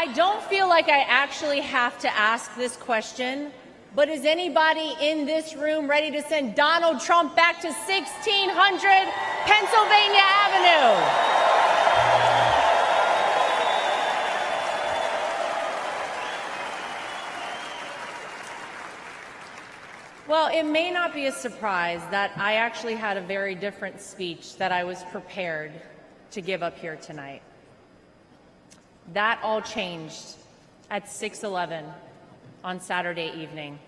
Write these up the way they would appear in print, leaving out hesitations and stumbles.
I don't feel like I actually have to ask this question, but is anybody in this room ready to send Donald Trump back to 1600 Pennsylvania Avenue? Well, it may not be a surprise that I actually had a very different speech that I was prepared to give up here tonight. That all changed at 6:11 on Saturday evening.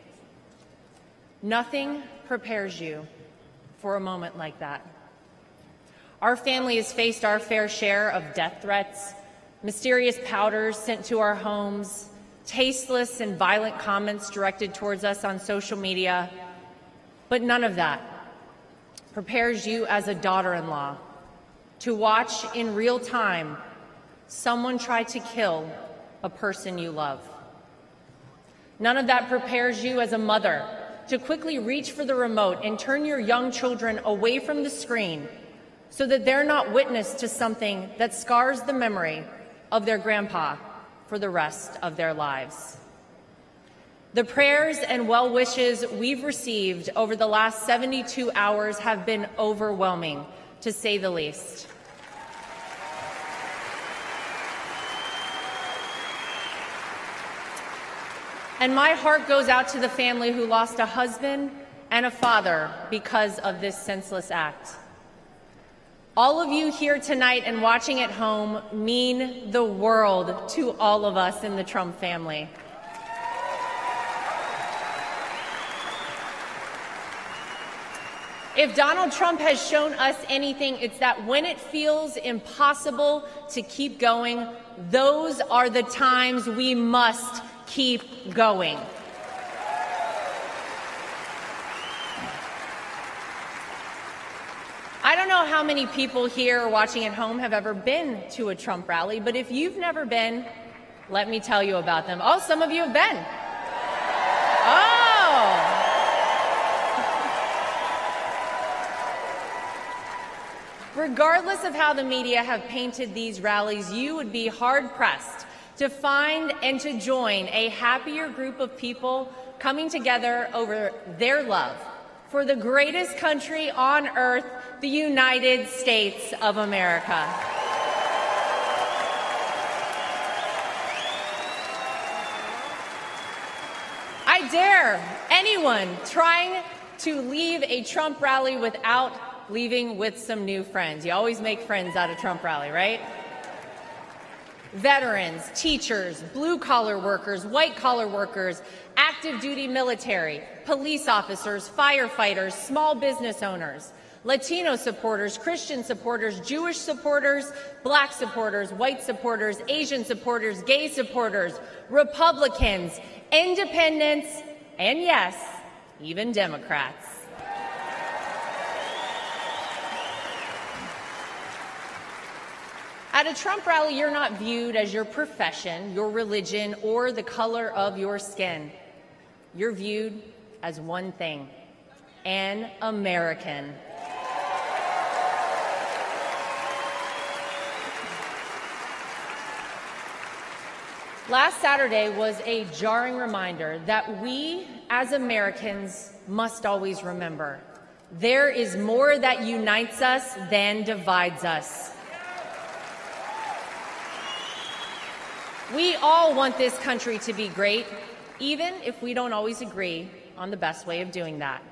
Nothing prepares you for a moment like that. Our family has faced our fair share of death threats, mysterious powders sent to our homes, tasteless and violent comments directed towards us on social media, but none of that prepares you as a daughter-in-law to watch in real time someone try to kill a person you love. None of that prepares you as a mother to quickly reach for the remote and turn your young children away from the screen so that they're not witness to something that scars the memory of their grandpa for the rest of their lives. The prayers and well wishes we've received over the last 72 hours have been overwhelming, to say the least. And my heart goes out to the family who lost a husband and a father because of this senseless act. All of you here tonight and watching at home mean the world to all of us in the Trump family. If Donald Trump has shown us anything, it's that when it feels impossible to keep going, those are the times we must keep going. I don't know how many people here watching at home have ever been to a Trump rally, but if you've never been, let me tell you about them. Oh, some of you have been. Oh. Regardless of how the media have painted these rallies, you would be hard-pressed to find and to join a happier group of people coming together over their love for the greatest country on earth, the United States of America. I dare anyone trying to leave a Trump rally without leaving with some new friends. You always make friends at a Trump rally, right? Veterans, teachers, blue-collar workers, white-collar workers, active duty military, police officers, firefighters, small business owners, Latino supporters, Christian supporters, Jewish supporters, black supporters, white supporters, Asian supporters, gay supporters, Republicans, independents, and yes, even Democrats. At a Trump rally, you're not viewed as your profession, your religion, or the color of your skin. You're viewed as one thing: an American. Last Saturday was a jarring reminder that we, as Americans, must always remember there is more that unites us than divides us. We all want this country to be great, even if we don't always agree on the best way of doing that.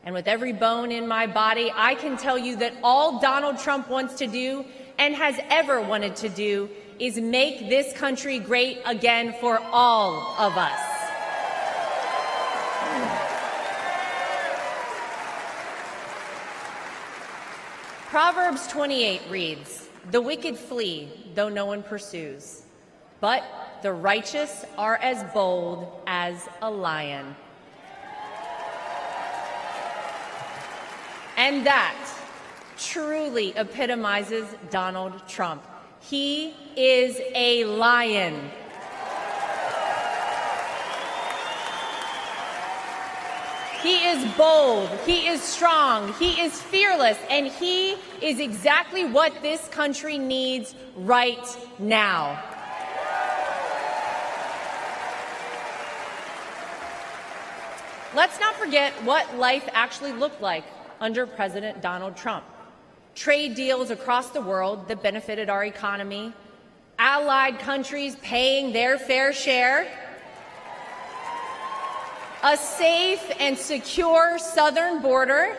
And with every bone in my body, I can tell you that all Donald Trump wants to do and has ever wanted to do is make this country great again for all of us. Proverbs 28 reads, "The wicked flee, though no one pursues, but the righteous are as bold as a lion." And that truly epitomizes Donald Trump. He is a lion. He is bold, he is strong, he is fearless, and he is exactly what this country needs right now. Let's not forget what life actually looked like under President Donald Trump. Trade deals across the world that benefited our economy, allied countries paying their fair share, a safe and secure southern border,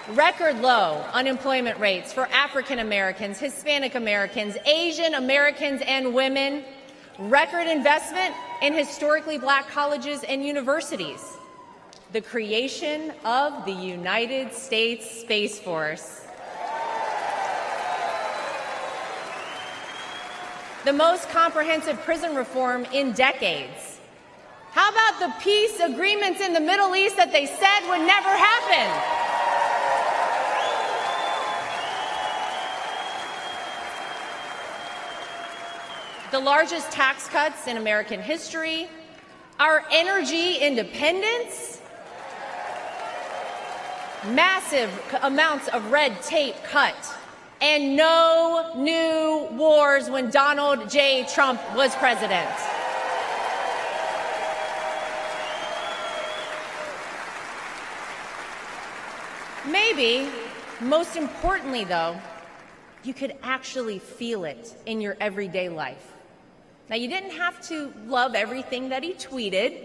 record low unemployment rates for African Americans, Hispanic Americans, Asian Americans, and women, record investment in historically black colleges and universities, the creation of the United States Space Force, the most comprehensive prison reform in decades. How about the peace agreements in the Middle East that they said would never happen? The largest tax cuts in American history, our energy independence, massive amounts of red tape cut, and no new wars when Donald J. Trump was president. Maybe, most importantly though, you could actually feel it in your everyday life. Now, you didn't have to love everything that he tweeted,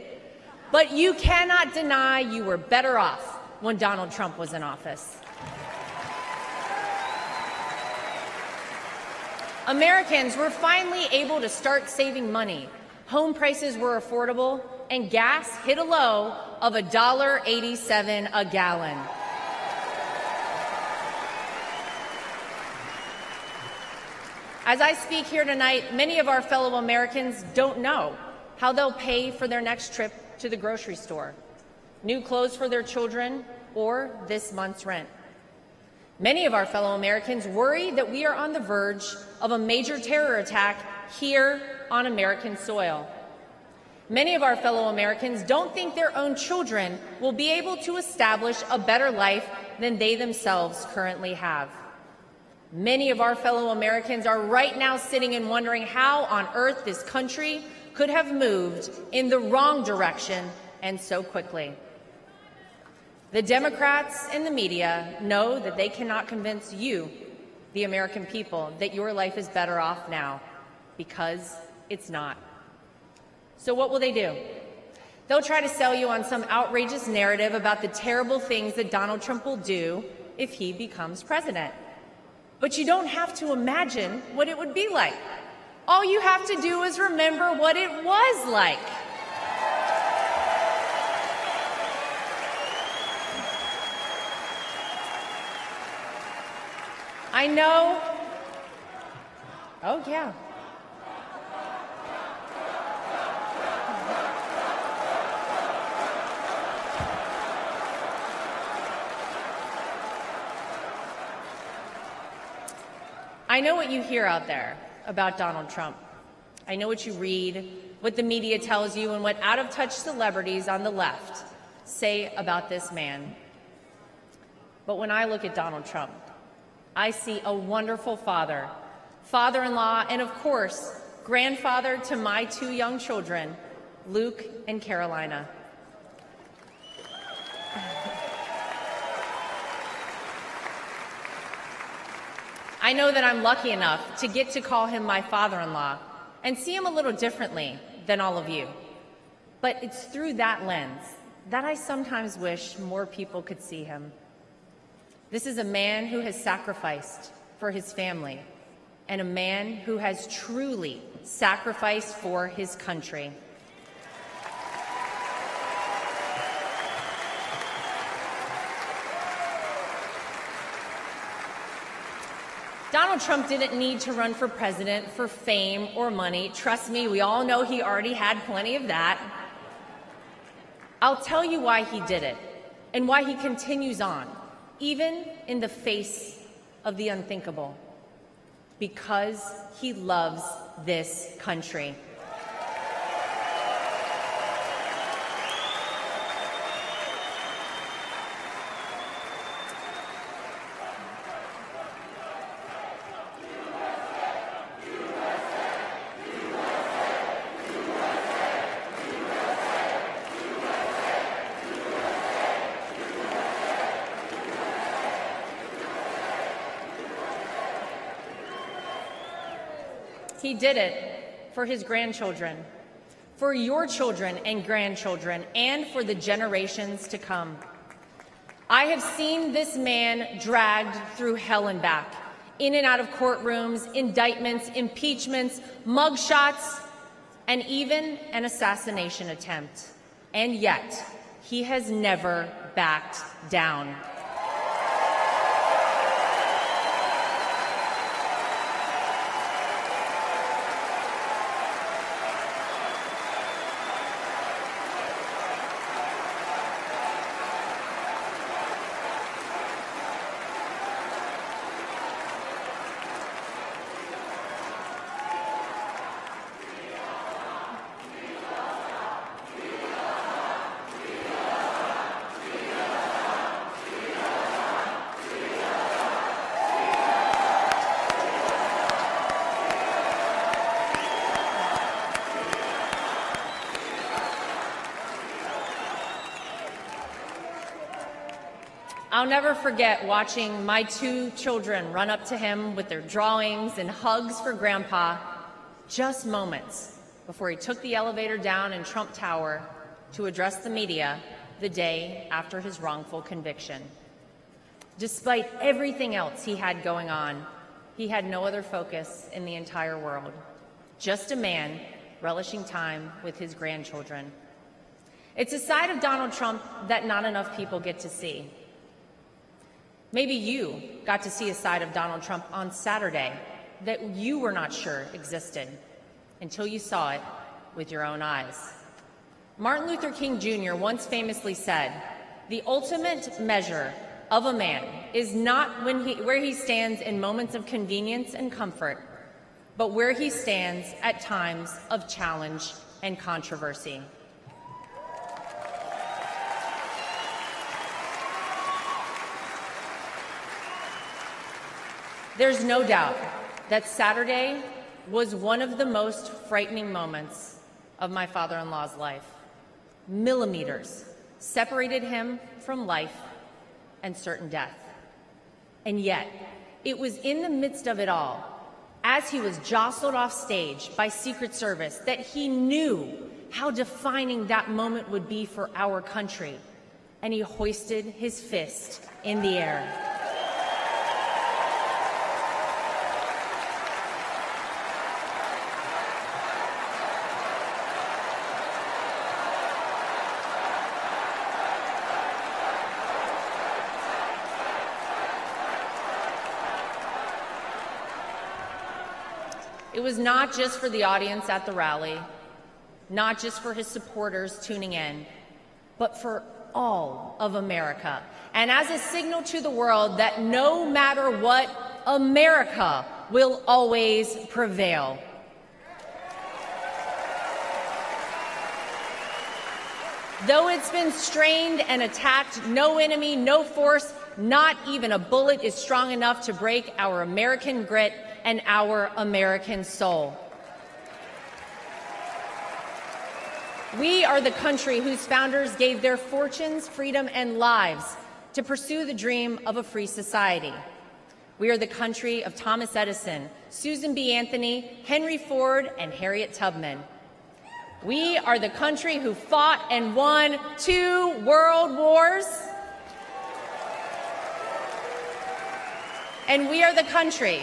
but you cannot deny you were better off when Donald Trump was in office. Americans were finally able to start saving money. Home prices were affordable, and gas hit a low of $1.87 a gallon. As I speak here tonight, many of our fellow Americans don't know how they'll pay for their next trip to the grocery store, new clothes for their children, or this month's rent. Many of our fellow Americans worry that we are on the verge of a major terror attack here on American soil. Many of our fellow Americans don't think their own children will be able to establish a better life than they themselves currently have. Many of our fellow Americans are right now sitting and wondering how on earth this country could have moved in the wrong direction and so quickly. The Democrats and the media know that they cannot convince you, the American people, that your life is better off now, because it's not. So what will they do? They'll try to sell you on some outrageous narrative about the terrible things that Donald Trump will do if he becomes president. But you don't have to imagine what it would be like. All you have to do is remember what it was like. I know. Oh, yeah. I know what you hear out there about Donald Trump. I know what you read, what the media tells you, and what out-of-touch celebrities on the left say about this man. But when I look at Donald Trump, I see a wonderful father, father-in-law, and of course, grandfather to my two young children, Luke and Carolina. I know that I'm lucky enough to get to call him my father-in-law and see him a little differently than all of you. But it's through that lens that I sometimes wish more people could see him. This is a man who has sacrificed for his family and a man who has truly sacrificed for his country. Donald Trump didn't need to run for president for fame or money. Trust me, we all know he already had plenty of that. I'll tell you why he did it and why he continues on, even in the face of the unthinkable. Because he loves this country. He did it for his grandchildren, for your children and grandchildren, and for the generations to come. I have seen this man dragged through hell and back, in and out of courtrooms, indictments, impeachments, mugshots, and even an assassination attempt. And yet, he has never backed down. I'll never forget watching my two children run up to him with their drawings and hugs for Grandpa just moments before he took the elevator down in Trump Tower to address the media the day after his wrongful conviction. Despite everything else he had going on, he had no other focus in the entire world, just a man relishing time with his grandchildren. It's a side of Donald Trump that not enough people get to see. Maybe you got to see a side of Donald Trump on Saturday that you were not sure existed until you saw it with your own eyes. Martin Luther King Jr. once famously said, "The ultimate measure of a man is not where he stands in moments of convenience and comfort, but where he stands at times of challenge and controversy." There's no doubt that Saturday was one of the most frightening moments of my father-in-law's life. Millimeters separated him from life and certain death. And yet, it was in the midst of it all, as he was jostled off stage by Secret Service, that he knew how defining that moment would be for our country, and he hoisted his fist in the air. It was not just for the audience at the rally, not just for his supporters tuning in, but for all of America. And as a signal to the world that no matter what, America will always prevail. Though it's been strained and attacked, no enemy, no force, not even a bullet is strong enough to break our American grit and our American soul. We are the country whose founders gave their fortunes, freedom, and lives to pursue the dream of a free society. We are the country of Thomas Edison, Susan B. Anthony, Henry Ford, and Harriet Tubman. We are the country who fought and won 2 world wars. And we are the country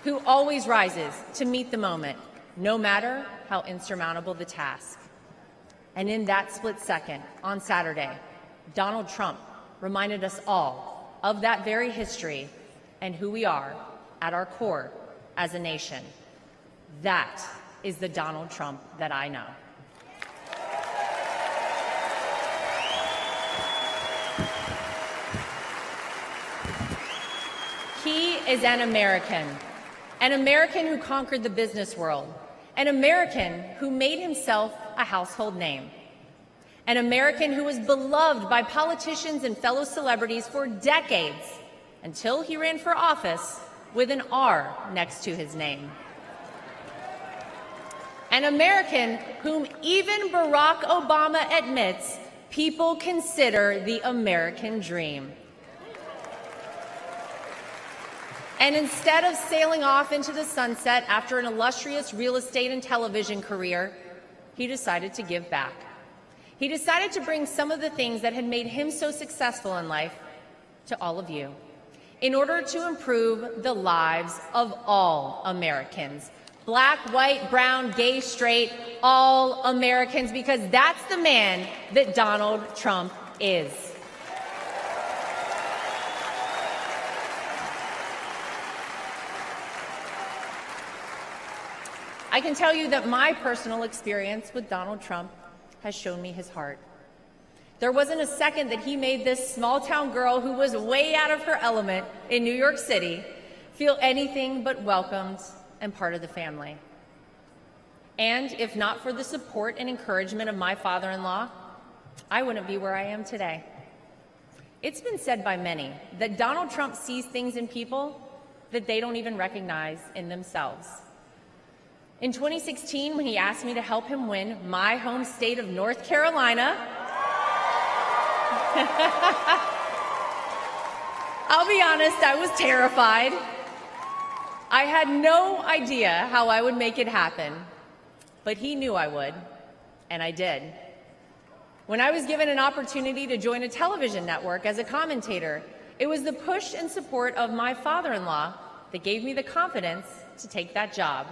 who always rises to meet the moment, no matter how insurmountable the task. And in that split second, on Saturday, Donald Trump reminded us all of that very history and who we are at our core as a nation. That is the Donald Trump that I know. He is an American who conquered the business world, an American who made himself a household name, an American who was beloved by politicians and fellow celebrities for decades until he ran for office with an R next to his name. An American whom even Barack Obama admits people consider the American dream. And instead of sailing off into the sunset after an illustrious real estate and television career, he decided to give back. He decided to bring some of the things that had made him so successful in life to all of you in order to improve the lives of all Americans. Black, white, brown, gay, straight, all Americans, because that's the man that Donald Trump is. I can tell you that my personal experience with Donald Trump has shown me his heart. There wasn't a second that he made this small-town girl who was way out of her element in New York City feel anything but welcomed and part of the family. And if not for the support and encouragement of my father-in-law, I wouldn't be where I am today. It's been said by many that Donald Trump sees things in people that they don't even recognize in themselves. In 2016, when he asked me to help him win my home state of North Carolina, I'll be honest, I was terrified. I had no idea how I would make it happen, but he knew I would, and I did. When I was given an opportunity to join a television network as a commentator, it was the push and support of my father-in-law that gave me the confidence to take that job.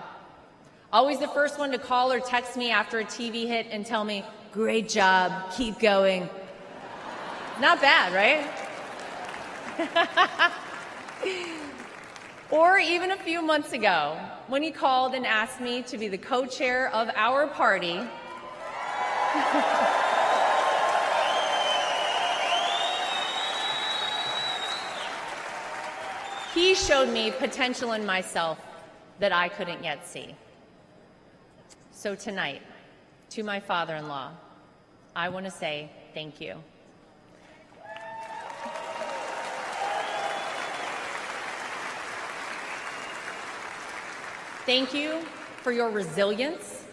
Always the first one to call or text me after a TV hit and tell me, "Great job, keep going." Not bad, right? Or even a few months ago, when he called and asked me to be the co-chair of our party, he showed me potential in myself that I couldn't yet see. So tonight, to my father-in-law, I want to say thank you. Thank you for your resilience.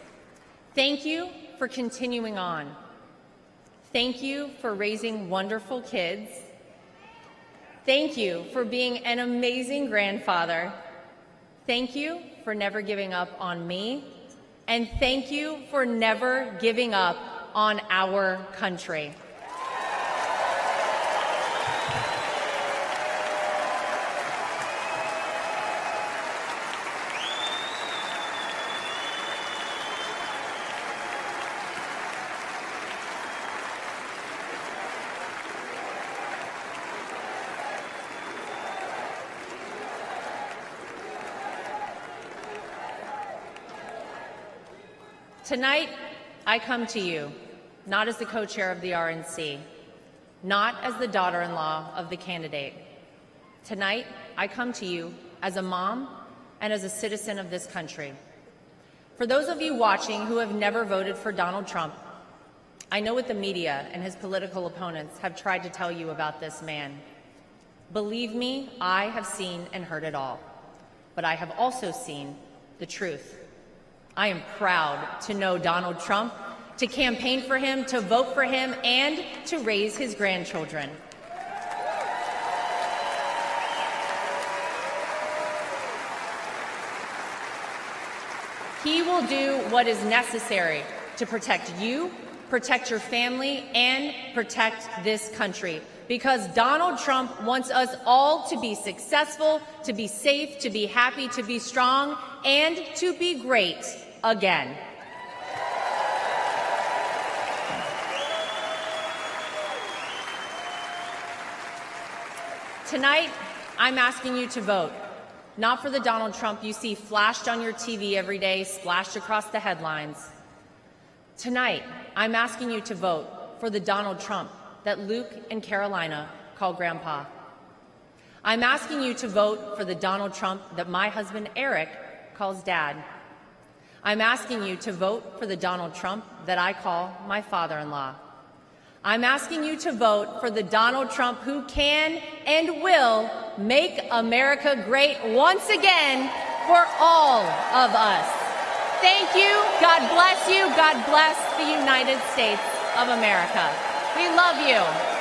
Thank you for continuing on. Thank you for raising wonderful kids. Thank you for being an amazing grandfather. Thank you for never giving up on me. And thank you for never giving up on our country. Tonight, I come to you, not as the co-chair of the RNC, not as the daughter-in-law of the candidate. Tonight, I come to you as a mom and as a citizen of this country. For those of you watching who have never voted for Donald Trump, I know what the media and his political opponents have tried to tell you about this man. Believe me, I have seen and heard it all, but I have also seen the truth. I am proud to know Donald Trump, to campaign for him, to vote for him, and to raise his grandchildren. He will do what is necessary to protect you, protect your family, and protect this country. Because Donald Trump wants us all to be successful, to be safe, to be happy, to be strong, and to be great again. Tonight, I'm asking you to vote, not for the Donald Trump you see flashed on your TV every day, splashed across the headlines. Tonight, I'm asking you to vote for the Donald Trump that Luke and Carolina call Grandpa. I'm asking you to vote for the Donald Trump that my husband Eric calls Dad. I'm asking you to vote for the Donald Trump that I call my father-in-law. I'm asking you to vote for the Donald Trump who can and will make America great once again for all of us. Thank you. God bless you. God bless the United States of America. We love you.